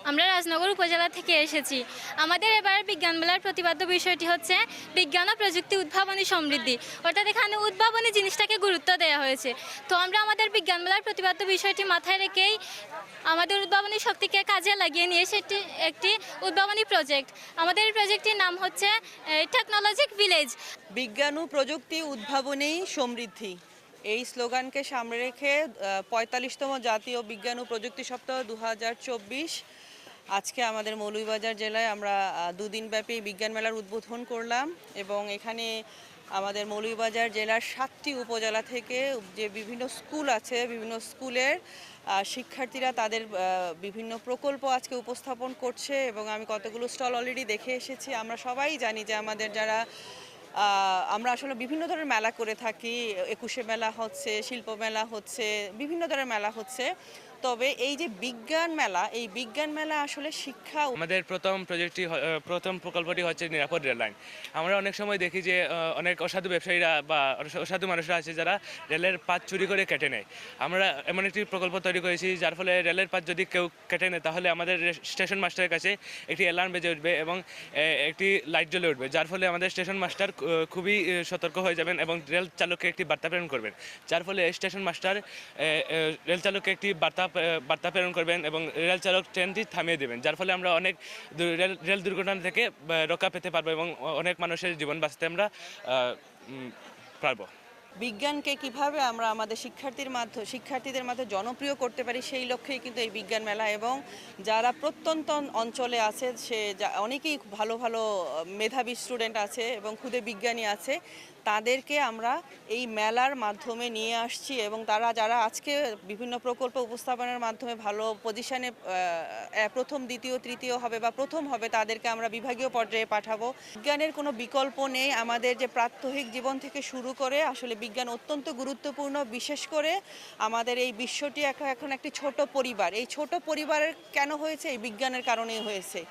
আমরা রাজনগর উপজেলা থেকে এসেছি। আমাদের এবার বিজ্ঞান মেলার প্রতিপাদ্য বিষয়টি হচ্ছে বিজ্ঞান ও প্রযুক্তি উদ্ভাবনী সমৃদ্ধি, অর্থাৎ এখানে উদ্ভাবনী জিনিসটাকে গুরুত্ব দেওয়া হয়েছে। তো আমরা আমাদের বিজ্ঞান মেলার প্রতিপাদ্য বিষয়টি মাথায় রেখেই আমাদের উদ্ভাবনী শক্তিকে কাজে লাগিয়ে নিয়ে সেটি একটি উদ্ভাবনী প্রজেক্ট। আমাদের এই প্রজেক্টটির নাম হচ্ছে টেকনোলজিক ভিলেজ। বিজ্ঞান ও প্রযুক্তি উদ্ভাবনেই সমৃদ্ধি, এই স্লোগানকে সামনে রেখে ৪৫তম জাতীয় বিজ্ঞান ও প্রযুক্তি সপ্তাহ ২০২৪ আজকে আমাদের মৌলভীবাজার জেলায় আমরা দুদিনব্যাপী বিজ্ঞান মেলার উদ্বোধন করলাম। এবং এখানে আমাদের মৌলভীবাজার জেলার ৭টি উপজেলা থেকে যে বিভিন্ন স্কুল আছে, বিভিন্ন স্কুলের শিক্ষার্থীরা তাদের বিভিন্ন প্রকল্প আজকে উপস্থাপন করছে। এবং আমি কতগুলো স্টল অলরেডি দেখে এসেছি। আমরা সবাই জানি যে আমাদের যারা আমরা আসলে বিভিন্ন ধরনের মেলা করে থাকি, একুশে মেলা হচ্ছে, শিল্প মেলা হচ্ছে, বিভিন্ন ধরনের মেলা হচ্ছে। তবে এই যে বিজ্ঞান মেলা, এই বিজ্ঞান মেলা আসলে শিক্ষা। আমাদের প্রথম প্রকল্পটি হচ্ছে নিরাপদ রেল লাইন। আমরা অনেক সময় দেখি যে অনেক অসাধু ব্যবসায়ীরা বা অসাধু মানুষরা আছে যারা রেলের পাত চুরি করে কেটে নেয়। আমরা এমন একটি প্রকল্প তৈরি করেছি যার ফলে রেলের পাত যদি কেউ কেটে নেয় তাহলে আমাদের স্টেশন মাস্টারের কাছে একটি অ্যালার্ম বেজে উঠবে এবং একটি লাইট জ্বলে উঠবে, যার ফলে আমাদের স্টেশন মাস্টার খুবই সতর্ক হয়ে যাবেন এবং রেল চালককে একটি বার্তা প্রেরণ করবেন, যার ফলে স্টেশন মাস্টার রেল চালককে একটি বার্তা প্রেরণ করবেন এবং রেল চালক ট্রেনটি থামিয়ে দেবেন, যার ফলে আমরা অনেক রেল দুর্ঘটনা থেকে রক্ষা পেতে পারবো এবং অনেক মানুষের জীবন বাঁচাতে আমরা পারবো। বিজ্ঞানকে কিভাবে আমরা আমাদের শিক্ষার্থীদের মাঝে জনপ্রিয় করতে পারি, সেই লক্ষ্যেই কিন্তু এই বিজ্ঞান মেলা। এবং যারা প্রত্যন্ত অঞ্চলে আছে, অনেকেই ভালো ভালো মেধাবী স্টুডেন্ট আছে এবং ক্ষুদে বিজ্ঞানী আছে, তাদেরকে আমরা এই মেলার মাধ্যমে নিয়ে আসছি। এবং যারা আজকে বিভিন্ন প্রকল্প উপস্থাপনের মাধ্যমে ভালো পজিশনে প্রথম, দ্বিতীয়, তৃতীয় হবে বা প্রথম হবে, তাদেরকে আমরা বিভাগীয় পর্যায়ে পাঠাবো। বিজ্ঞানের কোনো বিকল্প নেই। আমাদের যে প্রাত্যহিক জীবন থেকে শুরু করে আসলে বিজ্ঞান অত্যন্ত গুরুত্বপূর্ণ। বিশেষ করে আমাদের এই বিশ্বটি এখন একটি ছোট পরিবার। এই ছোট পরিবারের কেন হয়েছে? এই বিজ্ঞানের কারণেই হয়েছে।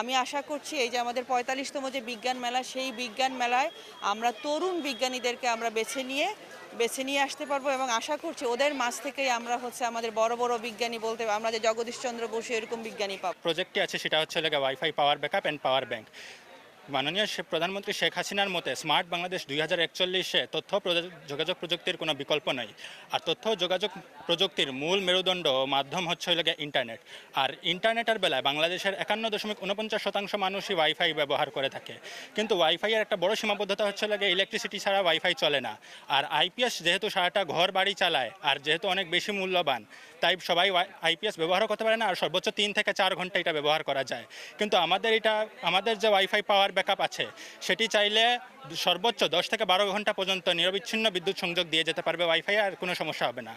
আমি আশা করছি এই যে আমাদের ৪৫তম যে বিজ্ঞান মেলা, সেই বিজ্ঞান মেলায় আমরা তরুণ বিজ্ঞানীদেরকে আমরা বেছে নিয়ে আসতে পারবো। এবং আশা করছি ওদের মাঝ থেকেই আমরা আমাদের বড় বড় বিজ্ঞানী বলতে আমরা যে জগদীশচন্দ্র বসু এরকম বিজ্ঞানী পাবো। প্রজেক্টটি আছে সেটা হচ্ছে wifi power backup and power bank. মাননীয় প্রধানমন্ত্রী শেখ হাসিনার মতে স্মার্ট বাংলাদেশ 2041-এ তথ্য যোগাযোগ প্রযুক্তির কোনো বিকল্প নয়। আর তথ্য যোগাযোগ প্রযুক্তির মূল মেরুদণ্ড মাধ্যম হচ্ছে ইন্টারনেট। আর ইন্টারনেটের বেলায় বাংলাদেশের 51.49% মানুষই ওয়াইফাই ব্যবহার করে থাকে। কিন্তু ওয়াইফাইয়ের একটা বড় সীমাবদ্ধতা হচ্ছে ইলেকট্রিসিটি ছাড়া ওয়াইফাই চলে না। আর আইপিএস যেহেতু সারাটা ঘর বাড়ি চালায় আর যেহেতু অনেক বেশি মূল্যবান, তাই সবাই আইপিএস ব্যবহার করতে পারে না। আর সর্বোচ্চ 3 থেকে 4 ঘন্টা এটা ব্যবহার করা যায়। কিন্তু আমাদের যে ওয়াইফাই পাওয়ার ব্যাকআপ আছে সেটি চাইলে সর্বোচ্চ 10 থেকে 12 ঘন্টা পর্যন্ত নিরবিচ্ছিন্ন বিদ্যুৎ সংযোগ দিয়ে যেতে পারবে ওয়াইফাই, আর কোনো সমস্যা হবে না।